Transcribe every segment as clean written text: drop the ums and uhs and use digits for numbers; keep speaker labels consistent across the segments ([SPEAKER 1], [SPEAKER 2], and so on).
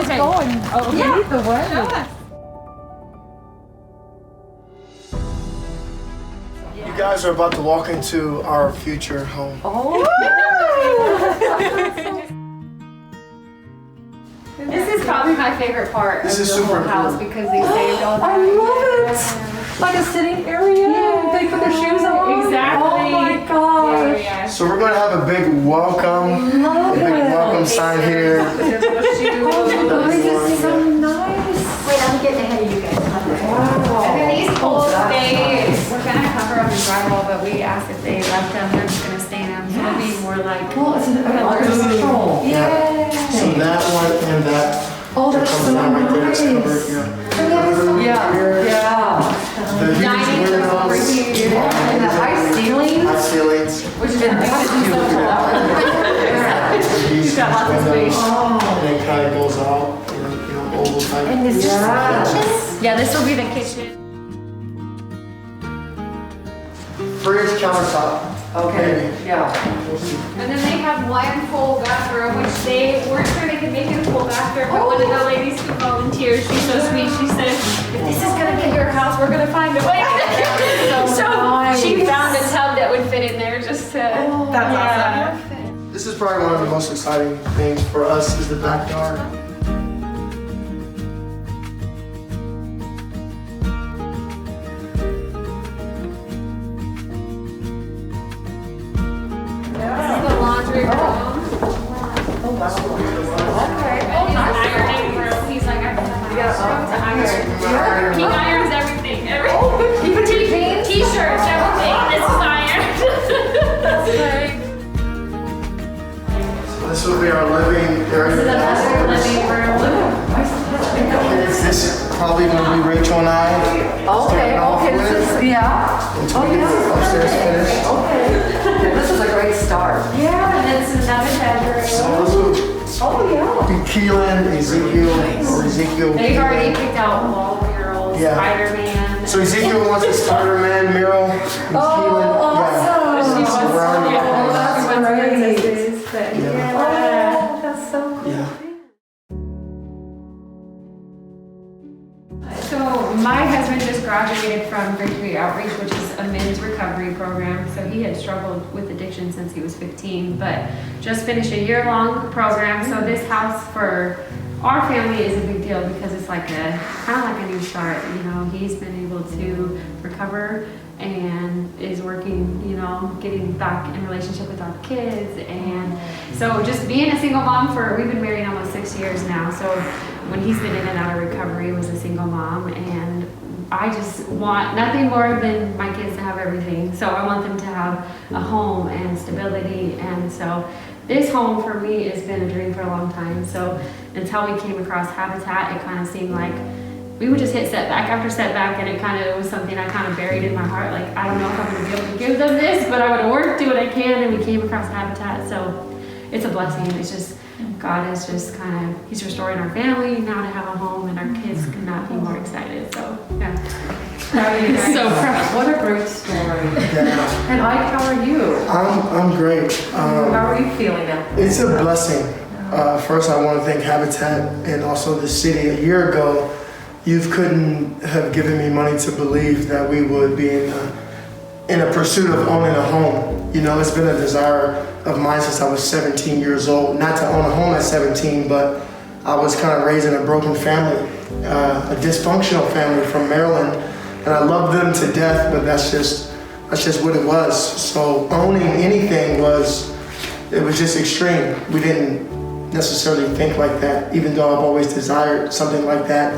[SPEAKER 1] Okay. Go and lead the way.
[SPEAKER 2] You guys are about to walk into our future home.
[SPEAKER 1] Oh.
[SPEAKER 3] This is probably my favorite part of the whole house because they saved all that.
[SPEAKER 1] I love it. Like a sitting area.
[SPEAKER 3] Yeah.
[SPEAKER 1] They put their shoes on.
[SPEAKER 3] Exactly.
[SPEAKER 1] Oh my gosh.
[SPEAKER 3] Yeah.
[SPEAKER 2] So we're gonna have a big welcome, sign here.
[SPEAKER 1] Oh, this is so nice.
[SPEAKER 3] Wait, I'm getting ahead of you guys.
[SPEAKER 1] Wow.
[SPEAKER 3] And then these poles, we're gonna cover them in drywall, but we asked if they left them, they're just gonna stain them. So it'll be more like.
[SPEAKER 1] Well, it's an control.
[SPEAKER 3] Yeah.
[SPEAKER 2] So that one and that.
[SPEAKER 1] Oh, that's so
[SPEAKER 2] right there,
[SPEAKER 1] nice.
[SPEAKER 2] it's covered,
[SPEAKER 1] Yeah.
[SPEAKER 2] The huge
[SPEAKER 3] Dining room over
[SPEAKER 2] windows.
[SPEAKER 3] here.
[SPEAKER 1] And the high ceilings.
[SPEAKER 2] High ceilings.
[SPEAKER 3] Which is gonna make it so
[SPEAKER 2] These
[SPEAKER 3] got lots of
[SPEAKER 2] windows.
[SPEAKER 3] space.
[SPEAKER 2] And then kind of goes out, oval type.
[SPEAKER 1] And this is the kitchen.
[SPEAKER 3] Yeah, this will be the kitchen.
[SPEAKER 2] Fridge countertop.
[SPEAKER 1] Okay. Yeah.
[SPEAKER 3] And then they have one full bathroom, which they weren't sure they could make it a full bathroom, but one of the ladies who volunteered, she's so sweet, she said, if this is gonna be your house, we're gonna find a way. So
[SPEAKER 1] nice.
[SPEAKER 3] she found a tub that would fit in there just to.
[SPEAKER 1] That's
[SPEAKER 3] awesome.
[SPEAKER 2] This is probably one of the most exciting things for us is the backyard.
[SPEAKER 3] This is the laundry room.
[SPEAKER 1] Oh, wow.
[SPEAKER 3] Okay. And his ironing room, he's like, I have to iron. He irons everything. T-shirts, everything. This is ironed. That's great.
[SPEAKER 2] So this will be our living area.
[SPEAKER 3] This is another living room.
[SPEAKER 2] This is probably going to be Rachel and I.
[SPEAKER 1] Okay, this is, yeah.
[SPEAKER 2] Until we get upstairs finished.
[SPEAKER 1] Okay. This is a great start.
[SPEAKER 3] Yeah, and this is another bedroom.
[SPEAKER 2] So this will
[SPEAKER 1] Oh, yeah.
[SPEAKER 2] be Keelan, Ezekiel.
[SPEAKER 3] They've already picked out wall murals,
[SPEAKER 2] Yeah.
[SPEAKER 3] Spider-Man.
[SPEAKER 2] So Ezekiel wants a Spider-Man mural. And Keelan,
[SPEAKER 1] awesome.
[SPEAKER 2] So we're already
[SPEAKER 1] Oh, that's great.
[SPEAKER 3] Yeah.
[SPEAKER 1] Oh, that's so cool.
[SPEAKER 2] Yeah.
[SPEAKER 3] So my husband just graduated from Victory Outreach, which is a men's recovery program. So he had struggled with addiction since he was 15, but just finished a year-long program. So this house for our family is a big deal because it's like kind of like a new start. You know, he's been able to recover and is working, getting back in relationship with our kids. And so just being a single mom we've been married almost 6 years now. So when he's been in and out of recovery, was a single mom, and I just want nothing more than my kids to have everything. So I want them to have a home and stability. And so this home for me has been a dream for a long time. So until we came across Habitat, it kind of seemed like we would just hit setback after setback, and it was something I kind of buried in my heart. Like, I don't know if I'm going to be able to give them this, but I'm going to work, do what I can, and we came across Habitat. So it's a blessing. It's just, God is just He's restoring our family now to have a home, and our kids could not be more excited. So, yeah. So proud.
[SPEAKER 1] What a great story.
[SPEAKER 2] Yeah.
[SPEAKER 1] And Ike, how are you?
[SPEAKER 2] I'm great.
[SPEAKER 1] How are you feeling now?
[SPEAKER 2] It's a blessing. First, I want to thank Habitat and also the city. A year ago, you couldn't have given me money to believe that we would be in a pursuit of owning a home. It's been a desire of mine since I was 17 years old. Not to own a home at 17, but I was kind of raised in a broken family, a dysfunctional family from Maryland, and I loved them to death. But that's just what it was. So owning anything was just extreme. We didn't necessarily think like that, even though I've always desired something like that.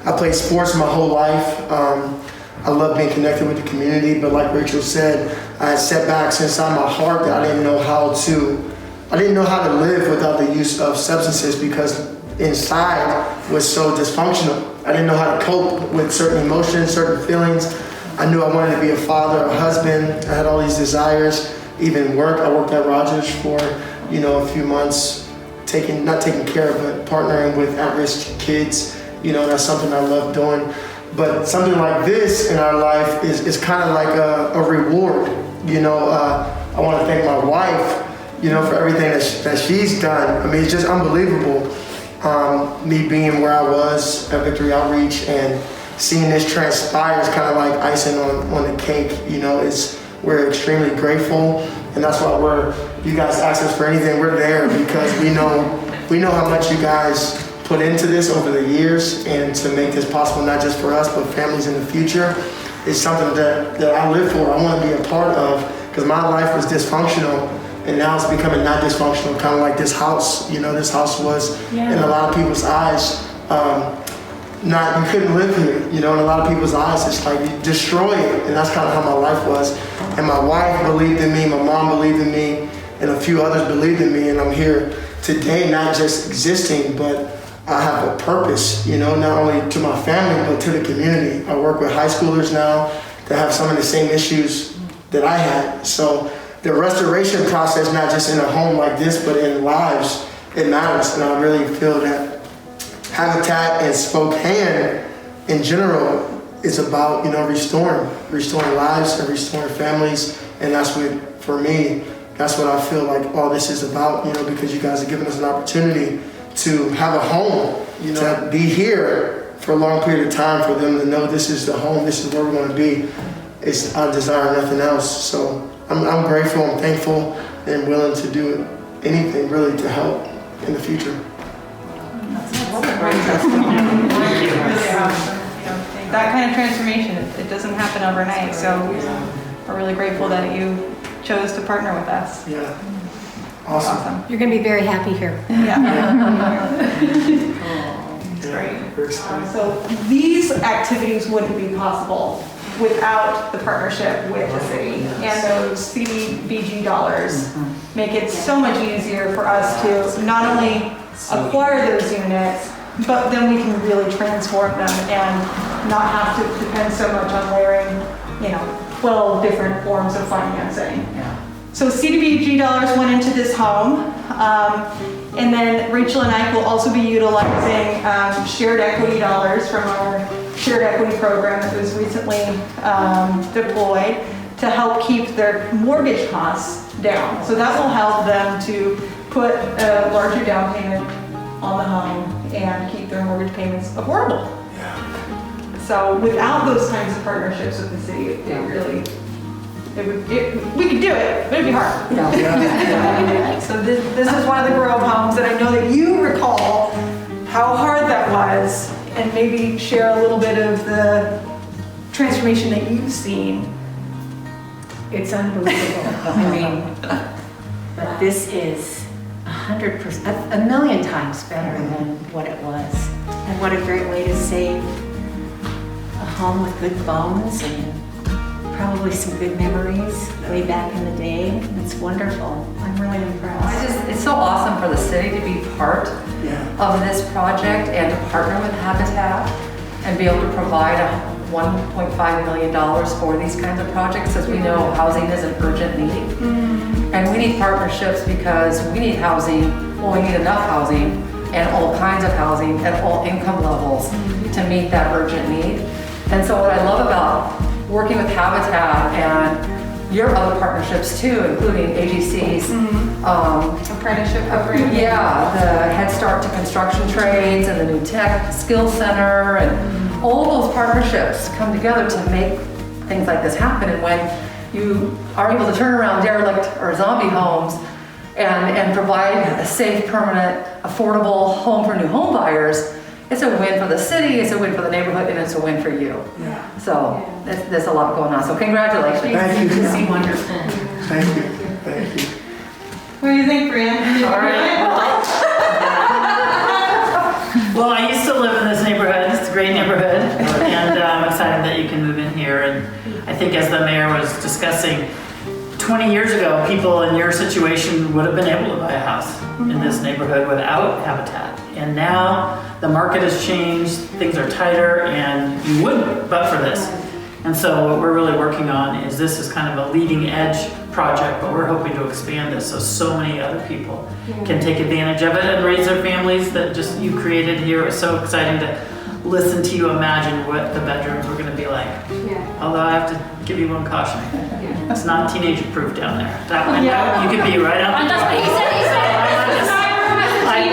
[SPEAKER 2] I played sports my whole life. I love being connected with the community, but like Rachel said, I had setbacks inside my heart that I didn't know how to live without the use of substances, because inside was so dysfunctional. I didn't know how to cope with certain emotions, certain feelings. I knew I wanted to be a father, a husband. I had all these desires, even work. I worked at Rogers for, a few months, not taking care of, but partnering with at-risk kids. That's something I love doing. But something like this in our life is kind of like a reward. I want to thank my wife, for everything that she's done. I mean, it's just unbelievable. Me being where I was at Victory Outreach and seeing this transpire is kind of like icing on the cake. You know, we're extremely grateful, and that's why you guys ask us for anything, we're there because we know how much you guys put into this over the years, and to make this possible, not just for us, but families in the future, is something that I live for. I want to be a part of, because my life was dysfunctional, and now it's becoming not dysfunctional, kind of like this house. You know, this house was, in a lot of people's eyes, you couldn't live here. You know, in a lot of people's eyes, it's like you destroy it, and that's kind of how my life was. And my wife believed in me, my mom believed in me, and a few others believed in me, and I'm here today, not just existing, but I have a purpose, you know, not only to my family, but to the community. I work with high schoolers now that have some of the same issues that I had. So the restoration process, not just in a home like this, but in lives, it matters. And I really feel that Habitat and Spokane in general is about, you know, restoring lives and restoring families. And that's what, for me, that's what I feel like all this is about, you know, because you guys are giving us an opportunity to have a home, you know, to be here for a long period of time, for them to know this is the home, this is where we're going to be. I desire nothing else. So I'm grateful, I'm thankful, and willing to do anything really to help in the future.
[SPEAKER 1] That kind of transformation, it doesn't happen overnight. So we're really grateful that you chose to partner with us.
[SPEAKER 2] Yeah. Awesome.
[SPEAKER 4] You're going to be very happy here.
[SPEAKER 1] Yeah.
[SPEAKER 2] Great. We're excited.
[SPEAKER 1] So these activities wouldn't be possible without the partnership with the city, and those CDBG dollars make it so much easier for us to not only acquire those units, but then we can really transform them and not have to depend so much on layering, 12 different forms of financing. So CDBG dollars went into this home, and then Rachel and Ike will also be utilizing shared equity dollars from our shared equity program that was recently deployed to help keep their mortgage costs down. So that will help them to put a larger down payment on the home and keep their mortgage payments affordable. So without those kinds of partnerships with the city, we could do it, but it'd be hard. So this is one of the Grove homes that I know that you recall how hard that was, and maybe share a little bit of the transformation that you've seen.
[SPEAKER 4] It's unbelievable. I mean, but this is 100%, a million times better than what it was. And what a great way to save a home with good bones and probably some good memories way back in the day. It's wonderful. I'm really impressed.
[SPEAKER 5] It's so awesome for the city to be part of this project and to partner with Habitat and be able to provide $1.5 million for these kinds of projects, as we know housing is an urgent need. And we need partnerships because we need housing, we need enough housing and all kinds of housing at all income levels to meet that urgent need. And so what I love about working with Habitat and your other partnerships too, including AGC's
[SPEAKER 1] Apprenticeship program.
[SPEAKER 5] Yeah, the Head Start to Construction Trades and the New Tech Skills Center, and all those partnerships come together to make things like this happen. And when you are able to turn around derelict or zombie homes and provide a safe, permanent, affordable home for new home buyers, it's a win for the city, it's a win for the neighborhood, and it's a win for you. So there's a lot going on. So congratulations.
[SPEAKER 2] Thank you.
[SPEAKER 4] It's wonderful.
[SPEAKER 2] Thank you. Thank you.
[SPEAKER 1] What do you think, Breean?
[SPEAKER 6] All right. Well, I used to live in this neighborhood. It's a great neighborhood, and I'm excited that you can move in here. And I think, as the mayor was discussing, 20 years ago, people in your situation would have been able to buy a house in this neighborhood without Habitat. And now the market has changed, things are tighter, and you wouldn't but for this. And so what we're really working on is, this is kind of a leading edge project, but we're hoping to expand this so many other people can take advantage of it and raise their families that just you created here. It was so exciting to listen to you imagine what the bedrooms were going to be like. Although I have to give you one caution. It's not teenager proof down there. That window, you could be right out the door.
[SPEAKER 3] He said,
[SPEAKER 6] I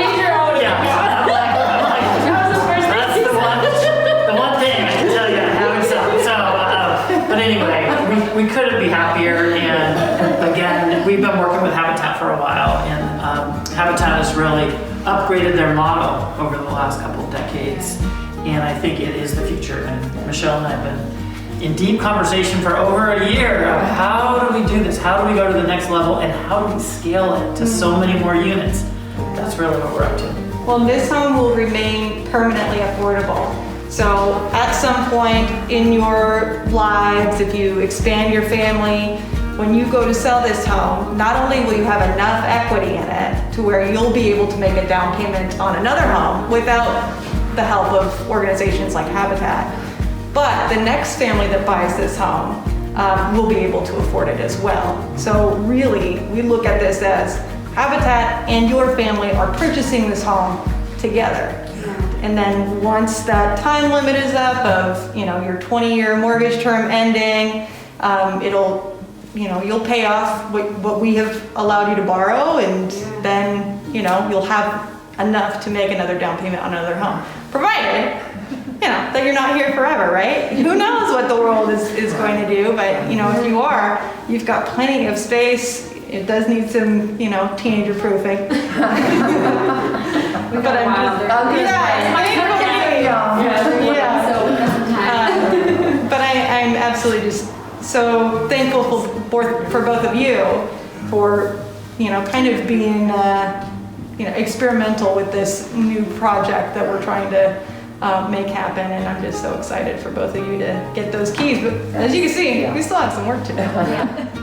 [SPEAKER 6] we couldn't be happier. And again, we've been working with Habitat for a while, and Habitat has really upgraded their model over the last couple of decades. And I think it is the future. And Michelle and I have been in deep conversation for over a year of how do we do this? How do we go to the next level? And how do we scale it to so many more units? That's really what we're up to.
[SPEAKER 1] Well, this home will remain permanently affordable. So at some point in your lives, if you expand your family, when you go to sell this home, not only will you have enough equity in it to where you'll be able to make a down payment on another home without the help of organizations like Habitat, but the next family that buys this home will be able to afford it as well. So really, we look at this as Habitat and your family are purchasing this home together. And then once that time limit is up of, your 20-year mortgage term ending, you'll pay off what we have allowed you to borrow, and then, you'll have enough to make another down payment on another home. Provided, that you're not here forever, right? Who knows what the world is going to do, but, if you are, you've got plenty of space. It does need some, teenager proofing.
[SPEAKER 3] We've got a while there.
[SPEAKER 1] But I'm absolutely just so thankful for both of you for, kind of being, experimental with this new project that we're trying to make happen. And I'm just so excited for both of you to get those keys. But as you can see, we still have some work to do.